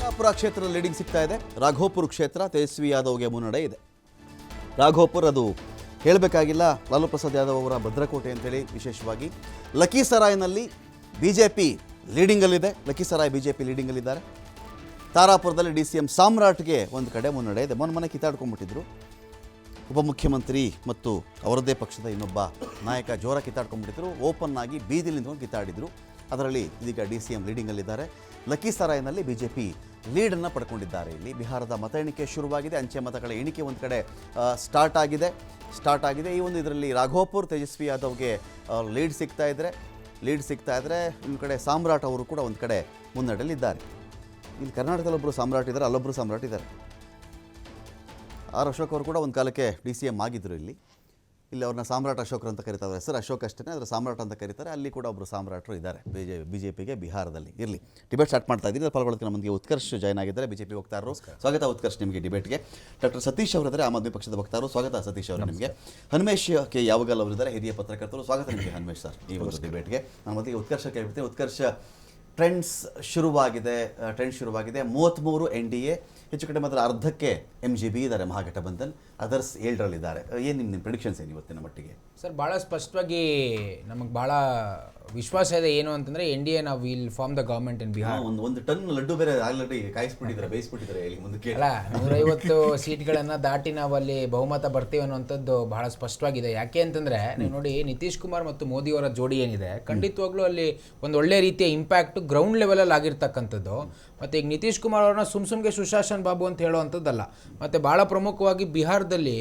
ತಾರಾಪುರ ಕ್ಷೇತ್ರದ ಲೀಡಿಂಗ್ ಸಿಗ್ತಾ ಇದೆ. ರಾಘೋಪುರ ಕ್ಷೇತ್ರ ತೇಜಸ್ವಿ ಯಾದವ್ಗೆ ಮುನ್ನಡೆ ಇದೆ. ರಾಘೋಪುರ ಅದು ಹೇಳಬೇಕಾಗಿಲ್ಲ, ಲಾಲು ಪ್ರಸಾದ್ ಯಾದವ್ ಅವರ ಭದ್ರಕೋಟೆ ಅಂತೇಳಿ. ವಿಶೇಷವಾಗಿ ಲಖೀಸರಾಯ್ನಲ್ಲಿ ಬಿಜೆಪಿ ಲೀಡಿಂಗಲ್ಲಿದೆ. ಲಖೀಸರಾಯ್ ಬಿಜೆಪಿ ಲೀಡಿಂಗಲ್ಲಿದ್ದಾರೆ. ತಾರಾಪುರದಲ್ಲಿ DCM ಸಾಮ್ರಾಟ್ಗೆ ಒಂದು ಕಡೆ ಮುನ್ನಡೆ ಇದೆ. ಮೊನ್ನೆ ಕಿತ್ತಾಡ್ಕೊಂಡ್ಬಿಟ್ಟಿದ್ರು ಉಪಮುಖ್ಯಮಂತ್ರಿ ಮತ್ತು ಅವರದ್ದೇ ಪಕ್ಷದ ಇನ್ನೊಬ್ಬ ನಾಯಕ ಜೋರ ಕಿತ್ತಾಡ್ಕೊಂಡ್ಬಿಟ್ಟಿದ್ರು. ಓಪನ್ ಆಗಿ ಬೀದಿಲಿ ನಿಂತ್ಕೊಂಡು ಕಿತ್ತಾಡಿದ್ರು. ಅದರಲ್ಲಿ ಇದೀಗ DCM ಲೀಡಿಂಗಲ್ಲಿದ್ದಾರೆ. ಲಖೀಸರಾಯ್ನಲ್ಲಿ ಬಿಜೆಪಿ ಲೀಡನ್ನು ಪಡ್ಕೊಂಡಿದ್ದಾರೆ. ಇಲ್ಲಿ ಬಿಹಾರದ ಮತ ಎಣಿಕೆ ಶುರುವಾಗಿದೆ. ಅಂಚೆ ಮತಗಳ ಎಣಿಕೆ ಒಂದು ಕಡೆ ಸ್ಟಾರ್ಟ್ ಆಗಿದೆ. ಈ ಒಂದು ಇದರಲ್ಲಿ ರಾಘೋಪುರ್ ತೇಜಸ್ವಿ ಯಾದವ್ಗೆ ಲೀಡ್ ಸಿಗ್ತಾ ಇದ್ದರೆ ಒಂದು ಕಡೆ ಸಾಮ್ರಾಟ್ ಅವರು ಕೂಡ ಒಂದು ಕಡೆ ಮುನ್ನಡೆಯಲ್ಲಿದ್ದಾರೆ. ಇಲ್ಲಿ ಕರ್ನಾಟಕದಲ್ಲಿ ಒಬ್ಬರು ಸಾಮ್ರಾಟ್ ಇದ್ದಾರೆ, ಅಲ್ಲೊಬ್ಬರು ಸಾಮ್ರಾಟ್ ಇದ್ದಾರೆ. ಅಶೋಕ್ ಅವರು ಕೂಡ ಒಂದು ಕಾಲಕ್ಕೆ DCM ಆಗಿದ್ದರು. ಇಲ್ಲಿ ಅವ್ರನ್ನ ಸಾಮ್ರಾಟ್ ಅಶೋಕರು ಅಂತ ಕರೀತಾರೆ. ಹೆಸರು ಅಶೋಕ್ ಅಷ್ಟೇ, ಅದರ ಸಾಮ್ರಾಟ್ ಅಂತ ಕರೀತಾರೆ. ಅಲ್ಲಿ ಕೂಡ ಒಬ್ಬರು ಸಾಮ್ರಾಟರು ಇದ್ದಾರೆ ಬಿಜೆಪಿಗೆ ಬಿಹಾರದಲ್ಲಿ. ಇರಲಿ, ಡಿಬೇಟ್ ಸ್ಟಾರ್ಟ್ ಮಾಡ್ತಾ ಇದ್ದೀನಿ. ಪಾಲ್ಗೊಳ್ಳೋದಕ್ಕೆ ನಮಗೆ ಉತ್ಕರ್ಷ್ ಜಾಯ್ನ್ ಆಗಿದ್ದಾರೆ, ಬಿಜೆಪಿ ವಕ್ತಾರರು. ಸ್ವಾಗತ ಉತ್ಕರ್ಷ್ ನಿಮಗೆ ಡಿಬೇಟ್ಗೆ. ಡಾಕ್ಟರ್ ಸತೀಶ್ ಅವರಿದ್ದಾರೆ, ಆಮ್ ಆದ್ಮಿ ಪಕ್ಷದ ವಕ್ತಾರರು. ಸ್ವಾಗತ ಸತೀಶ್ ಅವರು ನಿಮಗೆ. ಹನ್ಮೇಶ್ ಕೆ ಯಾವಗಲ್ ಅವರಿದ್ದಾರೆ, ಹಿರಿಯ ಪತ್ರಕರ್ತರು. ಸ್ವಾಗತ ನಿಮಗೆ ಹನ್ಮೇಶ್ ಸರ್ ಈ ಒಂದು ಡಿಬೇಟ್ಗೆ. ನಾನು ಮೊದಲಿಗೆ ಉತ್ಕರ್ಷ ಕೇಳ್ಬಿಡ್ತೀನಿ. ಉತ್ಕರ್ಷ, ಟ್ರೆಂಡ್ ಶುರುವಾಗಿದೆ. 33 NDA, ಹೆಚ್ಚು ಕಡಿಮೆ ಮಾತ್ರ ಅರ್ಧಕ್ಕೆ MGB ಇದ್ದಾರೆ, ಮಹಾಗಠಬಂಧನ್. ಅದರ್ಸ್ 7ರಲ್ಲಿದ್ದಾರೆ. ಏನು ನಿಮ್ಮ ಪ್ರೆಡಿಕ್ಷನ್ಸ್ ಏನು ಇವತ್ತಿನ ಮಟ್ಟಿಗೆ? ಸರ್, ಭಾಳ ಸ್ಪಷ್ಟವಾಗಿ ನಮಗೆ ಭಾಳ ವಿಶ್ವಾಸ ಇದೆ. ಏನು ಅಂತಂದರೆ NDA ನಾವು will form the government in Bihar. ಒಂದು ಟನ್ ಲಡ್ಡು ಬೇರೆ ಆಲ್ರೆಡಿ ಕಾಯಿಸ್ಬಿಟ್ಟಿದ್ದಾರೆ, ಬೇಯಿಸ್ಬಿಟ್ಟಿದ್ದಾರೆ. ಹೇಳಿ ಮುಂದಕ್ಕೆ. ಅಲ್ಲ, 150 ಸೀಟ್ಗಳನ್ನು ದಾಟಿ ನಾವು ಅಲ್ಲಿ ಬಹುಮತ ಬರ್ತೀವಿ ಅನ್ನುವಂಥದ್ದು ಬಹಳ ಸ್ಪಷ್ಟವಾಗಿದೆ. ಯಾಕೆ ಅಂತಂದರೆ ನೀವು ನೋಡಿ, ನಿತೀಶ್ ಕುಮಾರ್ ಮತ್ತು ಮೋದಿ ಅವರ ಜೋಡಿ ಏನಿದೆ, ಖಂಡಿತವಾಗ್ಲೂ ಅಲ್ಲಿ ಒಂದು ಒಳ್ಳೆ ರೀತಿಯ ಇಂಪ್ಯಾಕ್ಟ್ ಗ್ರೌಂಡ್ ಲೆವೆಲಲ್ಲಿ ಆಗಿರ್ತಕ್ಕಂಥದ್ದು. ಮತ್ತು ಈಗ ನಿತೀಶ್ ಕುಮಾರ್ ಅವ್ರನ್ನ ಸುಮ್ಗೆ ಸುಶಾಸನ್ ಬಾಬು ಅಂತ ಹೇಳುವಂಥದ್ದಲ್ಲ. ಮತ್ತು ಭಾಳ ಪ್ರಮುಖವಾಗಿ ಬಿಹಾರದಲ್ಲಿ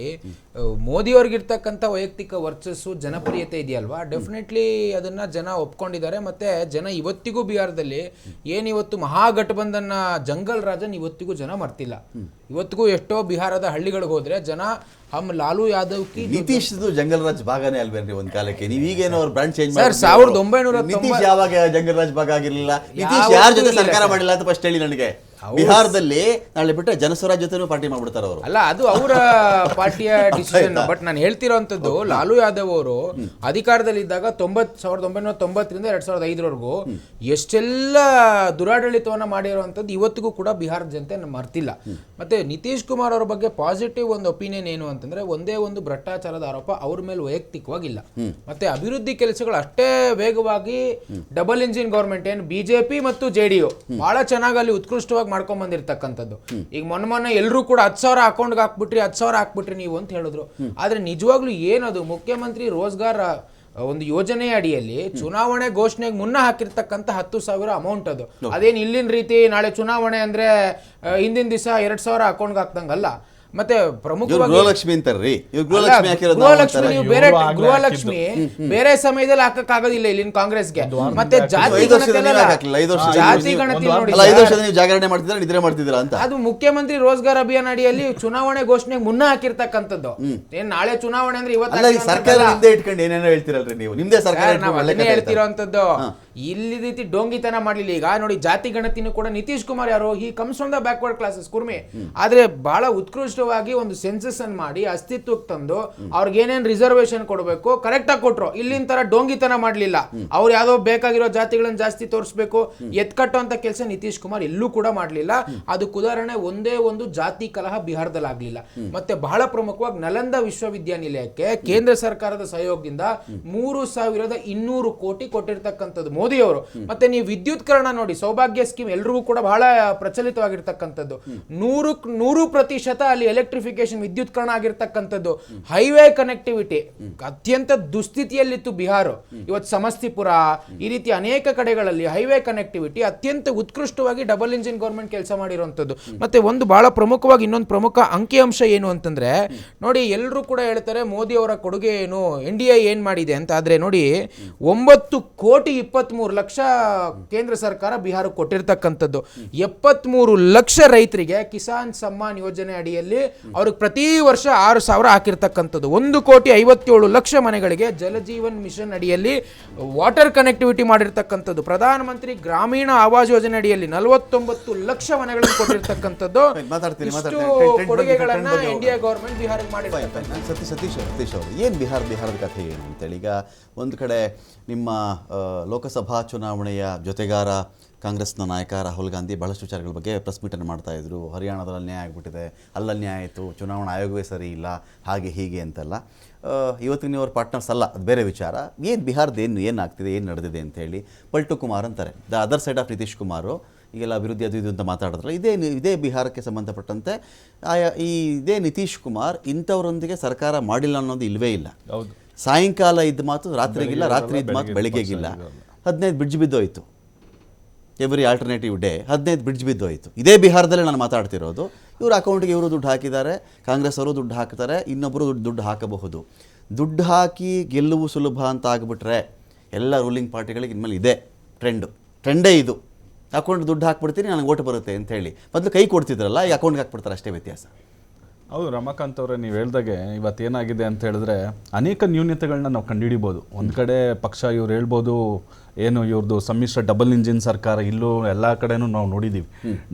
ಮೋದಿಯವ್ರಿಗಿರ್ತಕ್ಕಂಥ ವೈಯಕ್ತಿಕ ವರ್ಚಸ್ಸು, ಜನಪ್ರಿಯತೆ ಇದೆಯಲ್ವಾ, ಡೆಫಿನೆಟ್ಲಿ ಅದನ್ನು ಜನ ಒಪ್ಕೊಂಡಿದ್ದಾರೆ. ಮತ್ತು ಜನ ಇವತ್ತಿಗೂ ಬಿಹಾರದಲ್ಲಿ ಏನಿವತ್ತು ಮಹಾಗಠಬಂಧನ್ನ ಜಂಗಲ್ ರಾಜನ್ ಇವತ್ತಿಗೂ ಜನ ಮರ್ತಿಲ್ಲ. ಇವತ್ತಿಗೂ ಎಷ್ಟೋ ಬಿಹಾರದ ಹಳ್ಳಿಗಳಿಗೆ ಹೋದರೆ ಜನ ಲಾಲು ಯಾದವ್ ಕಿ ನಿತೀಶ್ ಜಂಗಲ್ ರಾಜ್ ಭಾಗನೇ ಅಲ್ವೇನ್ರಿ ಒಂದು ಕಾಲಕ್ಕೆ? ನೀವು ಈಗೇನೋ ಅವ್ರು ಬ್ರಾಂಡ್ ಚೇಂಜ್ ಮಾಡಿ 1990 ನಿತೀಶ್ ಯಾವಾಗ ಜಂಗಲ್ ರಾಜ್ ಭಾಗ ಆಗಿರಲಿಲ್ಲ. ನಿತೀಶ್ ಯಾರ ಜೊತೆ ಸರ್ಕಾರ ಮಾಡಿಲ್ಲ ಅಂತ ಫಸ್ಟ್ ಹೇಳಿ ನನಗೆ. ಬಿಹಾರದಲ್ಲಿ ನಾಳೆ ಬಿಟ್ಟರೆ ಜನಸ್ವರಾಜ್ ಜೊತೆನೂ ಪಾರ್ಟಿ ಮಾಡ್ಬಿಡ್ತಾರೆ ಅವರು. ಅಲ್ಲ, ಅದು ಅವರ ಪಾರ್ಟಿಯ ಡಿಸಿಷನ್. ಬಟ್ ನಾನು ಹೇಳ್ತಿರೋಂಥದ್ದು, ಲಾಲು ಯಾದವ್ ಅವರು ಅಧಿಕಾರದಲ್ಲಿದ್ದಾಗ 1990ರಿಂದ 2005ರವರೆಗೂ ಎಷ್ಟೆಲ್ಲ ದುರಾಡಳಿತವನ್ನ ಮಾಡಿರುವಂಥದ್ದು ಇವತ್ತಿಗೂ ಕೂಡ ಬಿಹಾರದ ಜನತೆ ಮರ್ತಿಲ್ಲ. ಮತ್ತೆ ನಿತೀಶ್ ಕುಮಾರ್ ಅವರ ಬಗ್ಗೆ ಪಾಸಿಟಿವ್ ಒಂದು ಒಪಿನಿಯನ್ ಏನು ಅಂತಂದ್ರೆ, ಒಂದೇ ಒಂದು ಭ್ರಷ್ಟಾಚಾರದ ಆರೋಪ ಅವ್ರ ಮೇಲೆ ವೈಯಕ್ತಿಕವಾಗಿಲ್ಲ. ಮತ್ತೆ ಅಭಿವೃದ್ಧಿ ಕೆಲಸಗಳು ಅಷ್ಟೇ ವೇಗವಾಗಿ ಡಬಲ್ ಇಂಜಿನ್ ಗವರ್ಮೆಂಟ್ ಏನು ಬಿಜೆಪಿ ಮತ್ತು JDU ಬಹಳ ಚೆನ್ನಾಗಿ ಅಲ್ಲಿ ಉತ್ಕೃಷ್ಟವಾಗಿ ಮಾಡ್ಕೊಂಡ್ ಬಂದಿರತಕ್ಕಂಥದ್ದು. ಈಗ ಮೊನ್ನೆ ಎಲ್ಲರೂ ಕೂಡ 10,000 ಅಕೌಂಟ್ಗೆ ಹಾಕ್ಬಿಟ್ರಿ ನೀವು ಅಂತ ಹೇಳಿದ್ರು. ಆದ್ರೆ ನಿಜವಾಗ್ಲೂ ಏನದು ಮುಖ್ಯಮಂತ್ರಿ ರೋಜ್ಗಾರ್ ಒಂದು ಯೋಜನೆ ಅಡಿಯಲ್ಲಿ ಚುನಾವಣೆ ಘೋಷಣೆಗೆ ಮುನ್ನ ಹಾಕಿರ್ತಕ್ಕಂಥ 10,000 ಅಮೌಂಟ್ ಅದು. ಅದೇನು ಇಲ್ಲಿನ ರೀತಿ ನಾಳೆ ಚುನಾವಣೆ ಅಂದ್ರೆ ಹಿಂದಿನ ದಿವಸ 2,000 ಅಕೌಂಟ್ಗೆ ಹಾಕ್ದಂಗಲ್ಲ. ಮತ್ತೆ ಪ್ರಮುಖವಾಗಿ ಗೃಹಲಕ್ಷ್ಮಿ ಅಂತಾರ್ರಿ, ಗೃಹಲಕ್ಷ್ಮಿ ಬೇರೆ ಸಮಯದಲ್ಲಿ ಹಾಕಕ್ಕಾಗೋದಿಲ್ಲ ಇಲ್ಲಿನ ಕಾಂಗ್ರೆಸ್ಗೆ. ಮತ್ತೆ ಜಾತಿ ಗಣತಿ ಜಾಗರಣೆ ಮಾಡ್ತಿದ್ರೆ ನಿದ್ರೆ ಮಾಡ್ತಿದ್ರ ಅಂತ, ಅದು ಮುಖ್ಯಮಂತ್ರಿ ರೋಜ್ಗಾರ್ ಅಭಿಯಾನ ಅಡಿಯಲ್ಲಿ ಚುನಾವಣೆ ಘೋಷಣೆಗೆ ಮುನ್ನ ಹಾಕಿರ್ತಕ್ಕಂಥದ್ದು. ಏನ್ ನಾಳೆ ಚುನಾವಣೆ ಅಂದ್ರೆ ಇವತ್ತು ಸರ್ಕಾರ ಇಟ್ಕೊಂಡು ಏನೇನೋ ಹೇಳ್ತಿರಲ್ರಿ ನೀವು, ನಿಮ್ದೇ ಸರ್ಕಾರ ಹೇಳ್ತಿರೋಂಥದ್ದು. ಇಲ್ಲಿ ರೀತಿ ಡೋಂಗಿತನ ಮಾಡ್ಲಿಲ್ಲ. ಈಗ ನೋಡಿ, ಜಾತಿ ಗಣತಿನೂ ಕೂಡ ನಿತೀಶ್ ಕುಮಾರ್ ಯಾರು, he comes from the backward classes Khurmi. ಆದ್ರೆ ಬಹಳ ಉತ್ಕೃಷ್ಟವಾಗಿ ಒಂದು ಸೆನ್ಸಸ್ ಅನ್ನು ಮಾಡಿ ಅಸ್ತಿತ್ವಕ್ಕೆ ತಂದು ಅವ್ರಿಗೆ ಏನೇನ್ ರಿಸರ್ವೇಶನ್ ಕೊಡಬೇಕು ಕರೆಕ್ಟ್ ಆಗಿ ಕೊಟ್ರು. ಇಲ್ಲಿನ ತರ ಡೋಂಗಿತನ ಮಾಡ್ಲಿಲ್ಲ. ಅವ್ರು ಯಾವ್ದೋ ಬೇಕಾಗಿರೋ ಜಾತಿಗಳನ್ನ ಜಾಸ್ತಿ ತೋರಿಸ್ಬೇಕು, ಎತ್ಕಟ್ಟುವಂತ ಕೆಲಸ ನಿತೀಶ್ ಕುಮಾರ್ ಎಲ್ಲೂ ಕೂಡ ಮಾಡ್ಲಿಲ್ಲ. ಅದಕ್ಕೆ ಉದಾಹರಣೆ ಒಂದೇ ಒಂದು ಜಾತಿ ಕಲಹ ಬಿಹಾರದಲ್ಲಿ ಆಗ್ಲಿಲ್ಲ. ಮತ್ತೆ ಬಹಳ ಪ್ರಮುಖವಾಗಿ ನಲಂದ ವಿಶ್ವವಿದ್ಯಾನಿಲಯಕ್ಕೆ ಕೇಂದ್ರ ಸರ್ಕಾರದ ಸಹಯೋಗದಿಂದ 3,200 ಕೋಟಿ ಕೊಟ್ಟಿರ್ತಕ್ಕಂಥದ್ದು ಮೋದಿ ಅವರು. ಮತ್ತೆ ನೀವು ವಿದ್ಯುತ್ಕರಣ ನೋಡಿ, ಸೌಭಾಗ್ಯ ಸ್ಕೀಮ್ ಎಲ್ರಿಗೂ ಕೂಡ ಬಹಳ ಪ್ರಚಲಿತವಾಗಿರ್ತಕ್ಕಂಥದ್ದು. 100% ಅಲ್ಲಿ ಎಲೆಕ್ಟ್ರಿಫಿಕೇಶನ್ ವಿದ್ಯುತ್ಕರಣ ಆಗಿರ್ತಕ್ಕಂಥದ್ದು. ಹೈವೇ ಕನೆಕ್ಟಿವಿಟಿ ಅತ್ಯಂತ ದುಸ್ಥಿತಿಯಲ್ಲಿತ್ತು ಬಿಹಾರ. ಇವತ್ತು ಸಮಸ್ತಿಪುರ ಈ ರೀತಿ ಅನೇಕ ಕಡೆಗಳಲ್ಲಿ ಹೈವೇ ಕನೆಕ್ಟಿವಿಟಿ ಅತ್ಯಂತ ಉತ್ಕೃಷ್ಟವಾಗಿ ಡಬಲ್ ಇಂಜಿನ್ ಗವರ್ಮೆಂಟ್ ಕೆಲಸ ಮಾಡಿರುವಂಥದ್ದು. ಮತ್ತೆ ಒಂದು ಬಹಳ ಪ್ರಮುಖವಾಗಿ ಇನ್ನೊಂದು ಪ್ರಮುಖ ಅಂಕಿಅಂಶ ಏನು ಅಂತಂದ್ರೆ ನೋಡಿ, ಎಲ್ಲರೂ ಕೂಡ ಹೇಳ್ತಾರೆ ಮೋದಿ ಅವರ ಕೊಡುಗೆ ಏನು, NDA ಏನ್ ಮಾಡಿದೆ ಅಂತ. ಆದ್ರೆ ನೋಡಿ, 9,23,00,000 ಕೇಂದ್ರ ಸರ್ಕಾರ ಬಿಹಾರಕ್ಕೆ ಕೊಟ್ಟಿರ್ತಕ್ಕಂಥದ್ದು. 73 ಲಕ್ಷ ರೈತರಿಗೆ ಕಿಸಾನ್ ಸಮ್ಮಾನ್ ಯೋಜನೆ ಅಡಿಯಲ್ಲಿ ಅವ್ರಿಗೆ ಪ್ರತಿ ವರ್ಷ 6,000 ಹಾಕಿರ್ತಕ್ಕಂಥದ್ದು. 1,57,00,000 ಮನೆಗಳಿಗೆ ಜಲಜೀವನ್ ಮಿಷನ್ ಅಡಿಯಲ್ಲಿ ವಾಟರ್ ಕನೆಕ್ಟಿವಿಟಿ ಮಾಡಿರ್ತಕ್ಕಂಥದ್ದು. ಪ್ರಧಾನ ಮಂತ್ರಿ ಗ್ರಾಮೀಣ ಆವಾಸ್ ಯೋಜನೆ ಅಡಿಯಲ್ಲಿ 49 ಲಕ್ಷ ಮನೆಗಳನ್ನು ಕೊಟ್ಟಿರ್ತಕ್ಕಂಥದ್ದು. ಕೊಡುಗೆಗಳನ್ನ NDA ಗವರ್ಮೆಂಟ್ ಬಿಹಾರಕ್ಕೆ ಮಾಡಿರ್ತಕ್ಕಂಥದ್ದು. ಸತೀಶ್ ಅವರು ಏನು ಬಿಹಾರದ ಕಥೆ ಏನು ಅಂತೇಳಿ, ಈಗ ಒಂದು ಕಡೆ ನಿಮ್ಮ ಲೋಕಸಭಾ ಚುನಾವಣೆಯ ಜೊತೆಗಾರ ಕಾಂಗ್ರೆಸ್ನ ನಾಯಕ ರಾಹುಲ್ ಗಾಂಧಿ ಬಹಳಷ್ಟು ವಿಚಾರಗಳ ಬಗ್ಗೆ ಪ್ರೆಸ್ ಮೀಟನ್ನು ಮಾಡ್ತಾಯಿದ್ರು. ಹರಿಯಾಣದಲ್ಲಿ ಅನ್ಯಾಯ ಆಗಿಬಿಟ್ಟಿದೆ, ಅಲ್ಲಿ ಅನ್ಯಾಯ ಆಯಿತು, ಚುನಾವಣಾ ಆಯೋಗವೇ ಸರಿ ಇಲ್ಲ, ಹಾಗೆ ಹೀಗೆ ಅಂತೆಲ್ಲ. ಇವತ್ತಿನ ಅವ್ರ ಪಾರ್ಟ್ನರ್ಸ್ ಅಲ್ಲ, ಅದು ಬೇರೆ ವಿಚಾರ. ಏನು ಬಿಹಾರದ ಏನು ಆಗ್ತಿದೆ, ಏನು ನಡೆದಿದೆ ಅಂತೇಳಿ ಪಲ್ಟು ಕುಮಾರ್ ಅಂತಾರೆ. The other side of Nitish Kumar ಈಗೆಲ್ಲ ಅಭಿವೃದ್ಧಿ ಅದು ಇದು ಅಂತ ಮಾತಾಡಿದ್ರಲ್ಲ, ಇದೇ ಬಿಹಾರಕ್ಕೆ ಸಂಬಂಧಪಟ್ಟಂತೆ ಇದೇ ನಿತೀಶ್ ಕುಮಾರ್ ಇಂಥವರೊಂದಿಗೆ ಸರ್ಕಾರ ಮಾಡಿಲ್ಲ ಅನ್ನೋದು ಇಲ್ಲವೇ ಇಲ್ಲ. ಸಾಯಂಕಾಲ ಇದ್ದ ಮಾತು ರಾತ್ರಿಗಿಲ್ಲ, ರಾತ್ರಿ ಇದ್ದ ಮಾತು ಬೆಳಗ್ಗೆಗಿಲ್ಲ. 15 ಬ್ರಿಡ್ಜ್ ಬಿದ್ದೋಯ್ತು, ಎವ್ರಿ ಆಲ್ಟರ್ನೇಟಿವ್ ಡೇ 15 ಬ್ರಿಡ್ಜ್ ಬಿದ್ದೋಯ್ತು. ಇದೇ ಬಿಹಾರದಲ್ಲೇ ನಾನು ಮಾತಾಡ್ತಿರೋದು. ಇವ್ರ ಅಕೌಂಟ್ಗೆ ಇವರು ದುಡ್ಡು ಹಾಕಿದ್ದಾರೆ, ಕಾಂಗ್ರೆಸ್ ಅವರು ದುಡ್ಡು ಹಾಕ್ತಾರೆ, ಇನ್ನೊಬ್ಬರು ದುಡ್ಡು ಹಾಕಬಹುದು. ದುಡ್ಡು ಹಾಕಿ ಗೆಲ್ಲುವು ಸುಲಭ ಅಂತ ಆಗಿಬಿಟ್ರೆ ಎಲ್ಲ ರೂಲಿಂಗ್ ಪಾರ್ಟಿಗಳಿಗೆ ಇನ್ಮೇಲೆ ಇದೆ ಟ್ರೆಂಡೇ ಇದು. ಅಕೌಂಟ್ ದುಡ್ಡು ಹಾಕ್ಬಿಡ್ತೀನಿ, ನನಗೆ ಓಟ್ ಬರುತ್ತೆ ಅಂತ ಹೇಳಿ ಮೊದಲು ಕೈ ಕೊಡ್ತಿದ್ರಲ್ಲ, ಈ ಅಕೌಂಟ್ಗೆ ಹಾಕ್ಬಿಡ್ತಾರೆ, ಅಷ್ಟೇ ವ್ಯತ್ಯಾಸ. ಹೌದು ರಮಾಕಾಂತ್ ಅವರೇ, ನೀವು ಹೇಳ್ದಾಗೆ ಇವತ್ತೇನಾಗಿದೆ ಅಂತ ಹೇಳಿದ್ರೆ ಅನೇಕ ನ್ಯೂನ್ಯತೆಗಳನ್ನ ನಾವು ಕಂಡುಹಿಡಿಬೋದು. ಒಂದು ಕಡೆ ಪಕ್ಷ ಇವ್ರು ಹೇಳ್ಬೋದು ಏನು ಇವ್ರದ್ದು ಸಮ್ಮಿಶ್ರ ಡಬಲ್ ಇಂಜಿನ್ ಸರ್ಕಾರ, ಇಲ್ಲೂ ಎಲ್ಲ ಕಡೆನೂ ನಾವು ನೋಡಿದ್ದೀವಿ.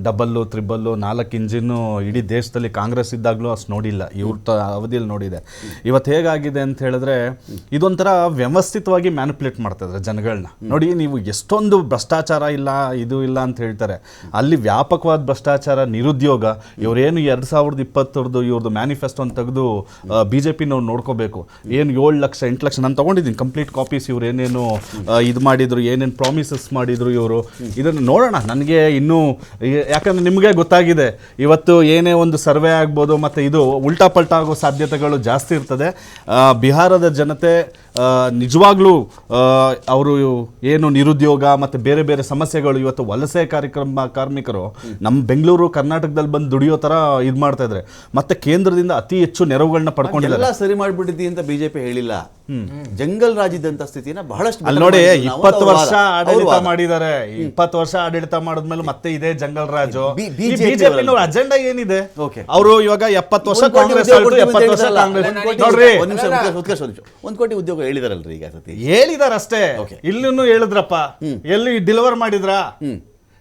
ಡಬಲ್ಲು, ತ್ರಿಬಲ್ಲು, 4 ಇಂಜಿನ್ನು ಇಡೀ ದೇಶದಲ್ಲಿ ಕಾಂಗ್ರೆಸ್ ಇದ್ದಾಗಲೂ ಅಷ್ಟು ನೋಡಿಲ್ಲ, ಇವ್ರ ಅವಧಿಯಲ್ಲಿ ನೋಡಿದೆ. ಇವತ್ತು ಹೇಗಾಗಿದೆ ಅಂತ ಹೇಳಿದ್ರೆ ಇದೊಂಥರ ವ್ಯವಸ್ಥಿತವಾಗಿ ಮ್ಯಾನಿಪುಲೇಟ್ ಮಾಡ್ತಾಯಿದ್ದಾರೆ ಜನಗಳನ್ನ. ನೋಡಿ, ನೀವು ಎಷ್ಟೊಂದು ಭ್ರಷ್ಟಾಚಾರ ಇಲ್ಲ, ಇದು ಇಲ್ಲ ಅಂತ ಹೇಳ್ತಾರೆ, ಅಲ್ಲಿ ವ್ಯಾಪಕವಾದ ಭ್ರಷ್ಟಾಚಾರ, ನಿರುದ್ಯೋಗ. ಇವರೇನು 2020 ಇವ್ರದ್ದು ಮ್ಯಾನಿಫೆಸ್ಟೋ ಅಂತ ತೆಗೆದು BJP-ನವ್ರು ನೋಡ್ಕೋಬೇಕು. ಏನು 7 ಲಕ್ಷ 8 ಲಕ್ಷ ನಾನು ತೊಗೊಂಡಿದ್ದೀನಿ ಕಂಪ್ಲೀಟ್ ಕಾಪೀಸ್. ಇವ್ರು ಏನೇನು ಇದು ಮಾಡಿದ್ರು, ಏನೇನು ಪ್ರಾಮಿಸಸ್ ಮಾಡಿದ್ರು ಇವರು, ಇದನ್ನು ನೋಡೋಣ. ನನಗೆ ಇನ್ನೂ ಯಾಕಂದರೆ ನಿಮಗೆ ಗೊತ್ತಾಗಿದೆ ಇವತ್ತು ಏನೇ ಒಂದು ಸರ್ವೆ ಆಗ್ಬೋದು ಮತ್ತು ಇದು ಉಲ್ಟಾ ಪಲ್ಟಾ ಆಗೋ ಸಾಧ್ಯತೆಗಳು ಜಾಸ್ತಿ ಇರ್ತದೆ. ಬಿಹಾರದ ಜನತೆ ನಿಜವಾಗ್ಲೂ ಅವರು ಏನು ನಿರುದ್ಯೋಗ ಮತ್ತು ಬೇರೆ ಬೇರೆ ಸಮಸ್ಯೆಗಳು, ಇವತ್ತು ವಲಸೆ ಕಾರ್ಮಿಕರು ನಮ್ಮ ಬೆಂಗಳೂರು ಕರ್ನಾಟಕದಲ್ಲಿ ಬಂದು ದುಡಿಯೋ ಥರ ಇದು ಮಾಡ್ತಾ ಇದ್ದಾರೆ. ಮತ್ತು ಕೇಂದ್ರದಿಂದ ಅತಿ ಹೆಚ್ಚು ನೆರವುಗಳನ್ನ ಪಡ್ಕೊಂಡಿದ್ದಾರೆ. ಸರಿ ಮಾಡಿಬಿಟ್ಟಿದ್ದಿ ಅಂತ BJP ಹೇಳಿಲ್ಲ. ಜಂಗಲ್ ರಾಜ್ಯದಂತ ಸ್ಥಿತಿನ ಬಹಳಷ್ಟು ಅಲ್ಲಿ ನೋಡಿ, 20 ವರ್ಷ ಆಡಳಿತ ಮಾಡಿದ್ದಾರೆ. 20 ವರ್ಷ ಆಡಳಿತ ಮಾಡಿದ್ಮೇಲೆ ಮತ್ತೆ ಇದೇ ಜಂಗಲ್ ರಾಜು. ಬಿಜೆಪಿ ಅಜೆಂಡಾ ಏನಿದೆ? ಅವರು ಇವಾಗ 70 ವರ್ಷ ಕಾಂಗ್ರೆಸ್, 70 ವರ್ಷ ಕಾಂಗ್ರೆಸ್. ನೋಡ್ರಿ, 1 ಕೋಟಿ ಉದ್ಯೋಗ ಹೇಳಿದಾರಲ್ರಿ ಈಗ ಸತಿ ಹೇಳಿದಾರಷ್ಟೇ. ಇಲ್ಲೂ ಹೇಳಿದ್ರಪ್ಪ, ಎಲ್ಲಿ ಡೆಲಿವರ್ ಮಾಡಿದ್ರ?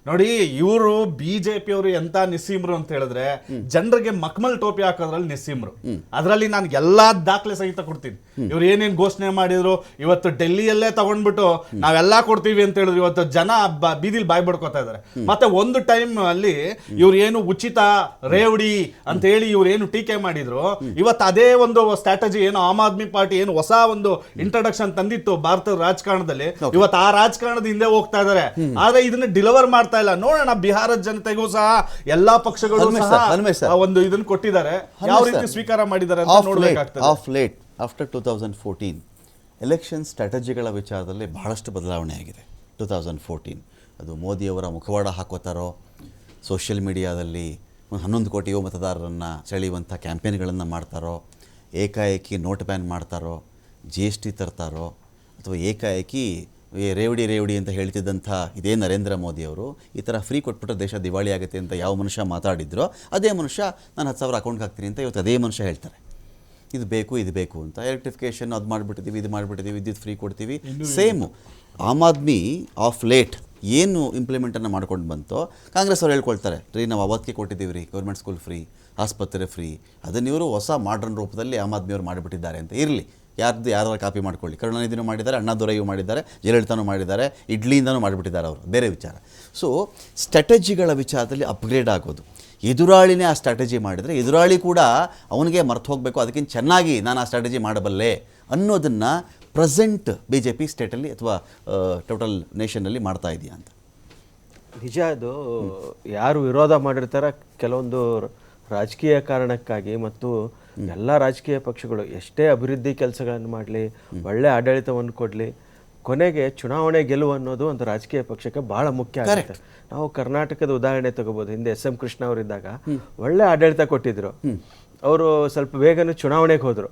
ನೋಡಿ, ಇವರು BJP ಅವರು ಎಂತ ನಿಸ್ಸೀಮ್ರು ಅಂತ ಹೇಳಿದ್ರೆ ಜನರಿಗೆ ಮಕ್ಮಲ್ ಟೋಪಿ ಹಾಕೋದ್ರಲ್ಲಿ ನಿಸ್ಸೀಮ್ರು. ಅದರಲ್ಲಿ ನಾನು ಎಲ್ಲಾ ದಾಖಲೆ ಸಹಿತ ಕೊಡ್ತೀನಿ. ಇವ್ರು ಏನೇನ್ ಘೋಷಣೆ ಮಾಡಿದ್ರು, ಇವತ್ತು ಡೆಲ್ಲಿಯಲ್ಲೇ ತಗೊಂಡ್ಬಿಟ್ಟು ನಾವೆಲ್ಲಾ ಕೊಡ್ತೀವಿ ಅಂತ ಹೇಳಿದ್ರು. ಇವತ್ತು ಜನ ಬೀದಿಲ್ ಬಾಯ್ ಬಡ್ಕೋತಾ ಇದಾರೆ. ಮತ್ತೆ ಒಂದು ಟೈಮ್ ಅಲ್ಲಿ ಇವ್ರು ಏನು ಉಚಿತ ರೇವಡಿ ಅಂತ ಹೇಳಿ ಇವ್ರು ಏನು ಟೀಕೆ ಮಾಡಿದ್ರು, ಇವತ್ತು ಅದೇ ಒಂದು ಸ್ಟ್ರಾಟಜಿ ಏನು ಆಮ್ ಆದ್ಮಿ ಪಾರ್ಟಿ ಏನು ಹೊಸ ಒಂದು ಇಂಟ್ರಡಕ್ಷನ್ ತಂದಿತ್ತು ಭಾರತದ ರಾಜಕಾರಣದಲ್ಲಿ, ಇವತ್ತು ಆ ರಾಜಕಾರಣದ ಹಿಂದೆ ಹೋಗ್ತಾ ಇದಾರೆ. ಆದ್ರೆ ಇದನ್ನ ಡಿಲಿವರ್ ಮಾಡ್ತಾ ಇಲ್ಲ. ನೋಡೋಣ, ಬಿಹಾರದ ಜನತೆಗೂ ಸಹ ಎಲ್ಲಾ ಪಕ್ಷಗಳು ಒಂದು ಇದನ್ನು ಕೊಟ್ಟಿದ್ದಾರೆ, ಯಾವ ರೀತಿ ಸ್ವೀಕಾರ ಮಾಡಿದ್ದಾರೆ ಅಂತ ನೋಡಬೇಕಾಗ್ತದೆ. ಆಫ್ಟರ್ 2014 ಎಲೆಕ್ಷನ್ ಸ್ಟ್ರಾಟಜಿಗಳ ವಿಚಾರದಲ್ಲಿ ಬಹಳಷ್ಟು ಬದಲಾವಣೆ ಆಗಿದೆ. 2014 ಅದು ಮೋದಿಯವರ ಮುಖವಾಡ ಹಾಕೋತಾರೋ, ಸೋಷಿಯಲ್ ಮೀಡಿಯಾದಲ್ಲಿ 11 ಕೋಟಿ ಯುವ ಮತದಾರರನ್ನು ಸೆಳೆಯುವಂಥ ಕ್ಯಾಂಪೇನ್ಗಳನ್ನು ಮಾಡ್ತಾರೋ, ಏಕಾಏಕಿ ನೋಟ್ ಬ್ಯಾನ್ ಮಾಡ್ತಾರೋ, GST ತರ್ತಾರೋ, ಅಥವಾ ಏಕಾಏಕಿ ರೇವಡಿ ಅಂತ ಹೇಳ್ತಿದ್ದಂಥ ಇದೇ ನರೇಂದ್ರ ಮೋದಿಯವರು ಈ ಥರ ಫ್ರೀ ಕೊಟ್ಬಿಟ್ರೆ ದೇಶ ದಿವಾಳಿ ಆಗುತ್ತೆ ಅಂತ ಯಾವ ಮನುಷ್ಯ ಮಾತಾಡಿದ್ರೋ ಅದೇ ಮನುಷ್ಯ ನಾನು 10,000 ಅಕೌಂಟ್ಗೆ ಹಾಕ್ತೀನಿ ಅಂತ ಇವತ್ತು ಅದೇ ಮನುಷ್ಯ ಹೇಳ್ತಾರೆ. ಇದು ಬೇಕು ಅಂತ ಎಲೆಕ್ಟ್ರಿಫಿಕೇಷನ್ ಅದು ಮಾಡಿಬಿಟ್ಟಿದ್ದೀವಿ, ಇದು ಮಾಡಿಬಿಟ್ಟಿದ್ದೀವಿ, ವಿದ್ಯುತ್ ಫ್ರೀ ಕೊಡ್ತೀವಿ. Same Aam Aadmi of late ಏನು ಇಂಪ್ಲಿಮೆಂಟನ್ನು ಮಾಡ್ಕೊಂಡು ಬಂತೋ ಕಾಂಗ್ರೆಸ್ ಅವ್ರು ಹೇಳ್ಕೊಳ್ತಾರೆ, ರೀ ನಾವು ಅವತ್ತಿಗೆ ಕೊಟ್ಟಿದ್ದೀವಿ ರೀ ಗೌರ್ಮೆಂಟ್ ಸ್ಕೂಲ್ ಫ್ರೀ, ಆಸ್ಪತ್ರೆ ಫ್ರೀ, ಅದನ್ನು ಇವರು ಹೊಸ ಮಾಡ್ರನ್ ರೂಪದಲ್ಲಿ ಆಮ್ ಆದ್ಮಿಯವರು ಮಾಡಿಬಿಟ್ಟಿದ್ದಾರೆ ಅಂತ. ಇರಲಿ, ಯಾರು ಕಾಪಿ ಮಾಡ್ಕೊಳ್ಳಿ. ಕರುಣಾನಿಧಿನೂ ಮಾಡಿದ್ದಾರೆ, ಅಣ್ಣಾದುರೈಯೂ ಮಾಡಿದ್ದಾರೆ, ಜಯಲಲಿತಾನೂ ಮಾಡಿದ್ದಾರೆ, ಇಡ್ಲಿಯಿಂದನೂ ಮಾಡಿಬಿಟ್ಟಿದ್ದಾರೆ ಅವರು, ಬೇರೆ ವಿಚಾರ. ಸೊ ಸ್ಟ್ರಾಟಜಿಗಳ ವಿಚಾರದಲ್ಲಿ ಅಪ್ಗ್ರೇಡ್ ಆಗೋದು. ಎದುರಾಳಿನೇ ಆ ಸ್ಟ್ರಾಟಜಿ ಮಾಡಿದರೆ ಎದುರಾಳಿ ಕೂಡ ಅವನಿಗೆ ಮರ್ತು ಹೋಗಬೇಕು, ಅದಕ್ಕಿಂತ ಚೆನ್ನಾಗಿ ನಾನು ಆ ಸ್ಟ್ರಾಟಜಿ ಮಾಡಬಲ್ಲೆ ಅನ್ನೋದನ್ನು ಪ್ರೆಸೆಂಟ್ BJP ಸ್ಟೇಟಲ್ಲಿ ಅಥವಾ ಟೋಟಲ್ ನೇಷನ್ನಲ್ಲಿ ಮಾಡ್ತಾ ಇದೆಯಾ ಅಂತ. ನಿಜ, ಅದು ಯಾರು ವಿರೋಧ ಮಾಡಿರ್ತಾರ ಕೆಲವೊಂದು ರಾಜಕೀಯ ಕಾರಣಕ್ಕಾಗಿ ಮತ್ತು ಎಲ್ಲ ರಾಜಕೀಯ ಪಕ್ಷಗಳು ಎಷ್ಟೇ ಅಭಿವೃದ್ಧಿ ಕೆಲಸಗಳನ್ನು ಮಾಡಲಿ, ಒಳ್ಳೆ ಆಡಳಿತವನ್ನು ಕೊಡಲಿ, ಕೊನೆಗೆ ಚುನಾವಣೆ ಗೆಲುವು ಅನ್ನೋದು ಒಂದು ರಾಜಕೀಯ ಪಕ್ಷಕ್ಕೆ ಬಹಳ ಮುಖ್ಯ ಆಗುತ್ತೆ. ನಾವು ಕರ್ನಾಟಕದ ಉದಾಹರಣೆ ತಗೋಬಹುದು. ಹಿಂದೆ SM ಕೃಷ್ಣ ಅವರಿದ್ದಾಗ ಒಳ್ಳೆ ಆಡಳಿತ ಕೊಟ್ಟಿದ್ರು, ಅವರು ಸ್ವಲ್ಪ ಬೇಗನೆ ಚುನಾವಣೆಗೆ ಹೋದ್ರು,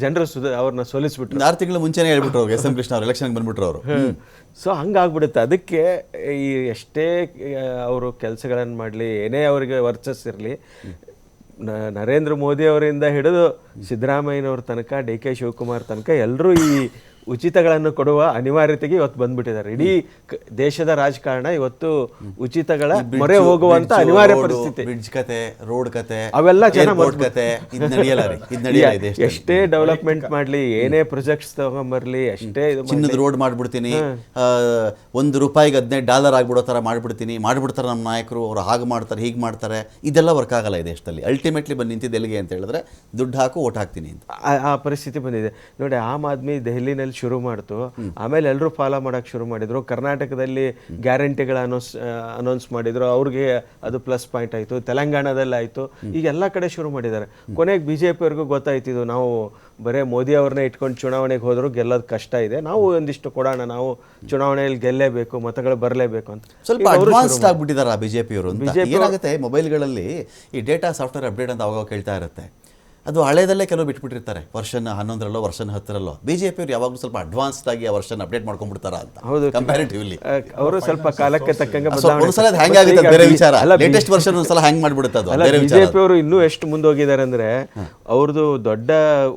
ಜನರು ಅವ್ರನ್ನ ಸೋಲಿಸ್ಬಿಟ್ರು. 6 ತಿಂಗಳ ಮುಂಚೆನೇ ಹೇಳ್ಬಿಟ್ರು ಅವ್ರು, SM ಕೃಷ್ಣ ಅವರು ಎಲೆಕ್ಷನ್ಗೆ ಬಂದ್ಬಿಟ್ರು ಅವರು. ಸೊ ಹಂಗಾಗ್ಬಿಡುತ್ತೆ. ಅದಕ್ಕೆ ಈ ಎಷ್ಟೇ ಅವರು ಕೆಲಸಗಳನ್ನು ಮಾಡಲಿ, ಏನೇ ಅವರಿಗೆ ವರ್ಚಸ್ಸಿರಲಿ, ನರೇಂದ್ರ ಮೋದಿ ಅವರಿಂದ ಹಿಡಿದು ಸಿದ್ದರಾಮಯ್ಯನವ್ರ ತನಕ, DK ಶಿವಕುಮಾರ್ ತನಕ ಎಲ್ಲರೂ ಈ ಉಚಿತಗಳನ್ನು ಕೊಡುವ ಅನಿವಾರ್ಯತೆಗೆ ಇವತ್ತು ಬಂದ್ಬಿಟ್ಟಿದ್ದಾರೆ. ಇಡೀ ದೇಶದ ರಾಜಕಾರಣ ಇವತ್ತು ಉಚಿತಗಳ ಮೊರೆ ಹೋಗುವಂತ ಅನಿವಾರ್ಯ ಪರಿಸ್ಥಿತಿ. ಬ್ರಿಡ್ಜ್ ಕತೆ, ರೋಡ್ ಕತೆ, ಅವೆಲ್ಲ ಜನ ಕತೆ ಇದು ನಡೆಯಲ್ಲ ರೀ, ಇದು ನಡೆಯಲ್ಲ ಇದೆ. ಎಷ್ಟೇ ಡೆವಲಪ್ಮೆಂಟ್ ಮಾಡ್ಲಿ, ಏನೇ ಪ್ರಾಜೆಕ್ಟ್ಸ್ ತಗೊಂಬರ್ಲಿ, ಅಷ್ಟೇ ಚಿನ್ನದ ರೋಡ್ ಮಾಡ್ಬಿಡ್ತೀನಿ, $1 $15 ಆಗ್ಬಿಡೋ ತರ ಮಾಡ್ಬಿಡ್ತಾರೆ ನಮ್ಮ ನಾಯಕರು, ಅವ್ರು ಹಾಗೆ ಮಾಡ್ತಾರೆ ಹೀಗೆ ಮಾಡ್ತಾರೆ, ಇದೆಲ್ಲ ವರ್ಕ್ ಆಗಲ್ಲ ಈ ದೇಶದಲ್ಲಿ. ಅಲ್ಟಿಮೇಟ್ಲಿ ಬಂದು ನಿಂತಿದ್ದು ಎಲ್ಲಿಗೆ ಅಂತ ಹೇಳಿದ್ರೆ ದುಡ್ಡು ಹಾಕು ಓಟ್ ಹಾಕ್ತೀನಿ ಅಂತ ಆ ಪರಿಸ್ಥಿತಿ ಬಂದಿದೆ ನೋಡಿ. ಆಮ್ ಆದ್ಮಿ ದೆಹಲಿನಲ್ಲಿ ಶುರು ಮಾಡ್ತು, ಆಮೇಲೆ ಎಲ್ಲರೂ ಫಾಲೋ ಮಾಡಕ್ ಶುರು ಮಾಡಿದ್ರು. ಕರ್ನಾಟಕದಲ್ಲಿ ಗ್ಯಾರಂಟಿಗಳ ಅನೌನ್ಸ್ ಮಾಡಿದ್ರು, ಅವ್ರಿಗೆ ಅದು ಪ್ಲಸ್ ಪಾಯಿಂಟ್ ಆಯ್ತು. ತೆಲಂಗಾಣದಲ್ಲಿ ಆಯ್ತು, ಈಗ ಎಲ್ಲ ಕಡೆ ಶುರು ಮಾಡಿದ್ದಾರೆ. ಕೊನೆಗೆ BJP ಅವ್ರಿಗೂ ಗೊತ್ತಾಯ್ತಿದ್ದು, ನಾವು ಬರೇ ಮೋದಿ ಅವ್ರನ್ನ ಇಟ್ಕೊಂಡು ಚುನಾವಣೆಗೆ ಹೋದ್ರು ಗೆಲ್ಲೋದು ಕಷ್ಟ ಇದೆ, ನಾವು ಒಂದಿಷ್ಟು ಕೊಡೋಣ, ನಾವು ಚುನಾವಣೆಯಲ್ಲಿ ಗೆಲ್ಲೇಬೇಕು, ಮತಗಳು ಬರಲೇಬೇಕು ಅಂತ ಸ್ವಲ್ಪ ಅಡ್ವಾನ್ಸ್ ಆಗ್ಬಿಟ್ಟಿದ್ದಾರೆ ಬಿಜೆಪಿಯವರು ಅಂತ. ಏನಾಗುತ್ತೆ, ಮೊಬೈಲ್ಗಳಲ್ಲಿ ಈ ಡೇಟಾ ಸಾಫ್ಟ್ವೇರ್ ಅಪ್ಡೇಟ್ ಅಂತ ಅವಾಗ ಕೇಳ್ತಾ ಇರುತ್ತೆ. ಅದು ಹಳೇದಲ್ಲೇ ಕೆಲವು ಬಿಟ್ಬಿಟ್ಟಿರ್ತಾರೆ, ವರ್ಷನ್ 11ರಲ್ಲೋ ವರ್ಷನ್ 10ರಲ್ಲೋ. ಬಿಜೆಪಿಯವರು ಯಾವಾಗಲೂ ಸ್ವಲ್ಪ ಅಡ್ವಾನ್ಸ್ಡ್ ಆಗಿ ಆ ವರ್ಷನ್ ಅಪ್ಡೇಟ್ ಮಾಡ್ಕೊಂಡ್ಬಿಡ್ತಾರ ಅಂತ. ಹೌದು, ಕಂಪ್ಯಾರಿಟಿವ್ಲಿ ಅವರು ಸ್ವಲ್ಪ ಕಾಲಕ್ಕೆ ತಕ್ಕಂಗೆ ಒಂದ್ಸಲ ಅದು ಹ್ಯಾಂಗ್ ಆಗುತ್ತೆ, ಬೇರೆ ವಿಚಾರ. ಲೇಟೆಸ್ಟ್ ವರ್ಷನ್ ಒಂದ್ಸಲ ಹ್ಯಾಂಗ್ ಮಾಡ್ಬಿಡುತ್ತೆ ಅದು ಬೇರೆ ವಿಚಾರ. ಬಿಜೆಪಿ ಅವರು ಇನ್ನೂ ಎಷ್ಟು ಮುಂದೋಗಿದ್ದಾರೆ ಅಂದ್ರೆ, ಅವ್ರದ್ದು ದೊಡ್ಡ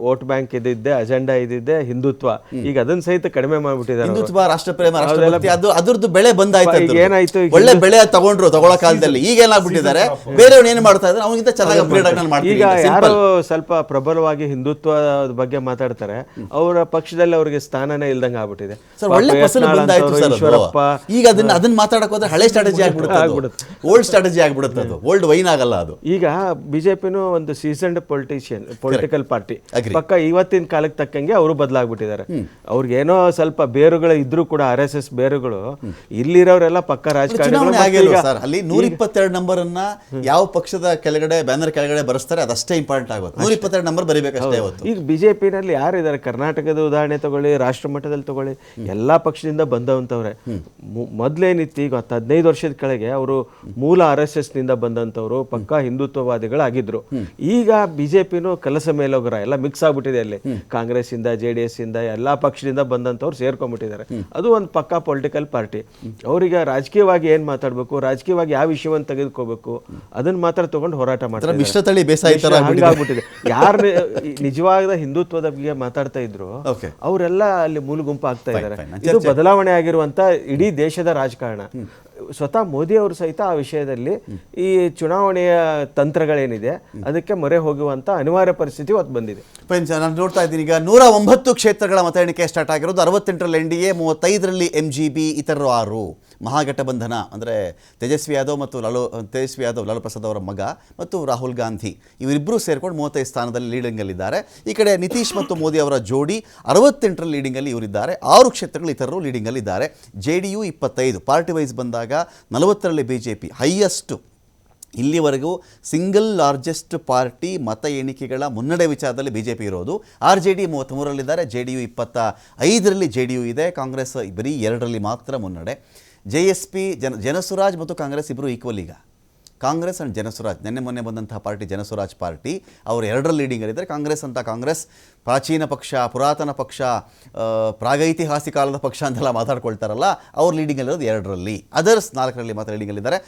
ವೋಟ್ ಬ್ಯಾಂಕ್ ಇದ್ದಿದ್ದೆ, ಅಜೆಂಡಾ ಇದ್ದಿದ್ದೆ ಹಿಂದುತ್ವ, ಈಗ ಅದನ್ನ ಸಹಿತ ಕಡಿಮೆ ಮಾಡ್ಬಿಟ್ಟಿದ್ದಾರೆ. ಹಿಂದುತ್ವ, ರಾಷ್ಟ್ರಪ್ರೇಮ, ರಾಷ್ಟ್ರಭಕ್ತಿ, ಅದು ಅದ್ರದ್ದು ಬೆಳೆ ಬಂದಾಯ್ತು. ಏನಾಯ್ತು, ಒಳ್ಳೆ ಬೆಳೆ ತಗೊಳ್ಳೋ ಕಾಲದಲ್ಲಿ ಈಗ ಏನಾಗ್ಬಿಟ್ಟಿದ್ದಾರೆ, ಬೇರೆಯವ್ರು ಏನು ಮಾಡ್ತಾ ಇದ್ದಾರೆ ಅವನಿಗಿಂತ ಚೆನ್ನಾಗಿ ಅಪ್ಗ್ರೇಡ್ ಆಗಿ ನಾನು ಮಾಡ್ತೀನಿ. ಈಗ ಯಾರು ಸ್ವಲ್ಪ ಪ್ರಬಲವಾಗಿ ಹಿಂದುತ್ವದ ಬಗ್ಗೆ ಮಾತಾಡ್ತಾರೆ, ಅವರ ಪಕ್ಷದಲ್ಲಿ ಅವರಿಗೆ ಸ್ಥಾನನೇ ಇಲ್ದಂಗೆ ಆಗ್ಬಿಟ್ಟಿದೆ. ಒಳ್ಳೆ ಫಸಲು ಬಂದಾಯ್ತು ಸರ್ ಅದು. ಈಗ ಅದನ್ನ ಮಾತಾಡಕ್ ಹೋದ್ರೆ ಹಳೆ ಸ್ಟ್ರಾಟಜಿ ಆಗ್ಬಿಡುತ್ತೆ, ಓಲ್ಡ್ ಸ್ಟ್ರಾಟಜಿ ಆಗ್ಬಿಡುತ್ತೆ, ಅದು ಓಲ್ಡ್ ವೈನ್ ಆಗಲ್ಲ ಅದು. ಈಗ ಬಿಜೆಪಿನೂ ಒಂದು ಸೀಸನ್ಡ್ ಪೊಲಿಟಿಕಲ್ ಪಾರ್ಟಿ, ಪಕ್ಕ ಇವತ್ತಿನ ಕಾಲಕ್ಕೆ ತಕ್ಕಂಗೆ ಅವರು ಬದಲಾಗ್ಬಿಟ್ಟಿದ್ದಾರೆ. ಅವ್ರಿಗೇನೋ ಸ್ವಲ್ಪ ಬೇರುಗಳು ಇದ್ರೂ ಕೂಡ, RSS ಬೇರುಗಳು, ಇಲ್ಲಿರೋರೆಲ್ಲ ಪಕ್ಕ ರಾಜಕಾರಣಿ. ಅಲ್ಲಿ 122 ನಂಬರ್ ಅನ್ನ ಯಾವ ಪಕ್ಷದ ಕೆಳಗಡೆ ಬ್ಯಾನರ್ ಕೆಳಗಡೆ ಬರೆಸ್ತಾರೆ ಅದಷ್ಟೇ ಇಂಪಾರ್ಟೆಂಟ್ ಆಗುತ್ತೆ. 122 ನಂಬರ್ ಬರೀಬೇಕಷ್ಟೇ ಇವತ್ತು. ಈಗ ಬಿಜೆಪಿನಲ್ಲಿ ಯಾರಿದ್ದಾರೆ, ಕರ್ನಾಟಕದ ಉದಾಹರಣೆ ತಗೊಳ್ಳಿ, ರಾಷ್ಟ್ರ ಮಟ್ಟದಲ್ಲಿ ತಗೊಳ್ಳಿ, ಎಲ್ಲಾ ಪಕ್ಷದಿಂದ ಬಂದವಂತವ್ರೆ. ಮೊದ್ಲೇನಿತ್ತು, ಈಗ 15 ವರ್ಷದ ಕೆಳಗೆ ಅವರು ಮೂಲ RSS ನಿಂದ ಬಂದಂತವ್ರು, ಪಕ್ಕಾ ಹಿಂದುತ್ವವಾದಿಗಳಾಗಿದ್ರು. ಈಗ ಬಿಜೆಪಿನೂ ಕೆಲಸ ಮೇಲೋಗರ ಎಲ್ಲ ಮಿಕ್ಸ್ ಆಗ್ಬಿಟ್ಟಿದೆ. ಅಲ್ಲಿ ಕಾಂಗ್ರೆಸ್ ಇಂದ, JDS ಇಂದ, ಎಲ್ಲಾ ಪಕ್ಷದಿಂದ ಬಂದಂತವ್ರು ಸೇರ್ಕೊಂಡ್ಬಿಟ್ಟಿದ್ದಾರೆ. ಅದು ಒಂದು ಪಕ್ಕಾ ಪೊಲಿಟಿಕಲ್ ಪಾರ್ಟಿ. ಅವ್ರಿಗೆ ರಾಜಕೀಯವಾಗಿ ಏನ್ ಮಾತಾಡ್ಬೇಕು, ರಾಜಕೀಯವಾಗಿ ಯಾವ ವಿಷಯವನ್ನು ತೆಗೆದುಕೋಬೇಕು, ಅದನ್ನ ಮಾತ್ರ ತಗೊಂಡು ಹೋರಾಟ ಮಾಡ್ತಾರೆ. ಮಿಶ್ರತಳಿ ಬೇಸಾಯ ಹಂಗಾಗ್ಬಿಟ್ಟಿದೆ. ಯಾರು ನಿಜವಾದ ಹಿಂದುತ್ವದ ಬಗ್ಗೆ ಮಾತಾಡ್ತಾ ಇದ್ರು, ಅವರೆಲ್ಲ ಅಲ್ಲಿ ಮೂಲ ಗುಂಪು ಆಗ್ತಾ ಇದ್ದಾರೆ. ಇದು ಬದಲಾವಣೆ ಆಗಿರುವಂತ ಇಡೀ ದೇಶದ ರಾಜಕಾರಣ. ಸ್ವತಃ ಮೋದಿ ಅವರು ಸಹಿತ ಆ ವಿಷಯದಲ್ಲಿ ಈ ಚುನಾವಣೆಯ ತಂತ್ರಗಳೇನಿದೆ ಅದಕ್ಕೆ ಮೊರೆ ಹೋಗುವಂತ ಅನಿವಾರ್ಯ ಪರಿಸ್ಥಿತಿ ಇವತ್ತು ಬಂದಿದೆ. ನಾನು ನೋಡ್ತಾ ಇದ್ದೀನಿ, ಈಗ 109 ಕ್ಷೇತ್ರಗಳ ಮತ ಎಣಿಕೆ ಸ್ಟಾರ್ಟ್ ಆಗಿರೋದು. 68ರಲ್ಲಿ NDA, 35ರಲ್ಲಿ MGB, ಇತರರು 6. ಮಹಾಗಠಬಂಧನ ಅಂದರೆ ತೇಜಸ್ವಿ ಯಾದವ್ ಲಾಲು ಪ್ರಸಾದ್ ಅವರ ಮಗ ಮತ್ತು ರಾಹುಲ್ ಗಾಂಧಿ ಇವರಿಬ್ಬರು ಸೇರ್ಕೊಂಡು 35 ಸ್ಥಾನದಲ್ಲಿ ಲೀಡಿಂಗಲ್ಲಿದ್ದಾರೆ. ಈ ಕಡೆ ನಿತೀಶ್ ಮತ್ತು ಮೋದಿ ಅವರ ಜೋಡಿ 68ರಲ್ಲಿ ಲೀಡಿಂಗಲ್ಲಿ ಇವರಿದ್ದಾರೆ. 6 ಕ್ಷೇತ್ರಗಳು ಇತರರು ಲೀಡಿಂಗಲ್ಲಿದ್ದಾರೆ. JDU 25. ಪಾರ್ಟಿ ವೈಸ್ ಬಂದಾಗ 40ರಲ್ಲಿ BJP ಹೈಯೆಸ್ಟು. ಇಲ್ಲಿವರೆಗೂ ಸಿಂಗಲ್ ಲಾರ್ಜೆಸ್ಟ್ ಪಾರ್ಟಿ ಮತ ಎಣಿಕೆಗಳ ಮುನ್ನಡೆ ವಿಚಾರದಲ್ಲಿ BJP ಇರೋದು. RJD 33ರಲ್ಲಿದ್ದಾರೆ, JDU 25ರಲ್ಲಿ JDU ಇದೆ. ಕಾಂಗ್ರೆಸ್ ಬರೀ 2ರಲ್ಲಿ ಮಾತ್ರ ಮುನ್ನಡೆ. JSP ಜನಸುರಾಜ್ ಮತ್ತು ಕಾಂಗ್ರೆಸ್ ಇಬ್ಬರು ಈಕ್ವಲ್. ಈಗ ಕಾಂಗ್ರೆಸ್ ಆ್ಯಂಡ್ ಜನಸುರಾಜ್, ಮೊನ್ನೆ ಬಂದಂತಹ ಪಾರ್ಟಿ ಜನಸುರಾಜ್ ಪಾರ್ಟಿ, ಅವರು 2ರಲ್ಲಿ ಲೀಡಿಂಗಲ್ಲಿದ್ದಾರೆ. ಕಾಂಗ್ರೆಸ್ ಪ್ರಾಚೀನ ಪಕ್ಷ, ಪುರಾತನ ಪಕ್ಷ, ಪ್ರಾಗೈತಿಹಾಸಿಕ ಕಾಲದ ಪಕ್ಷ ಅಂತೆಲ್ಲ ಮಾತಾಡ್ಕೊಳ್ತಾರಲ್ಲ, ಅವ್ರು ಲೀಡಿಂಗಲ್ಲಿರೋದು 2ರಲ್ಲಿ. ಅದರ್ಸ್ 4ರಲ್ಲಿ ಮಾತ್ರ ಲೀಡಿಂಗಲ್ಲಿದ್ದಾರೆ.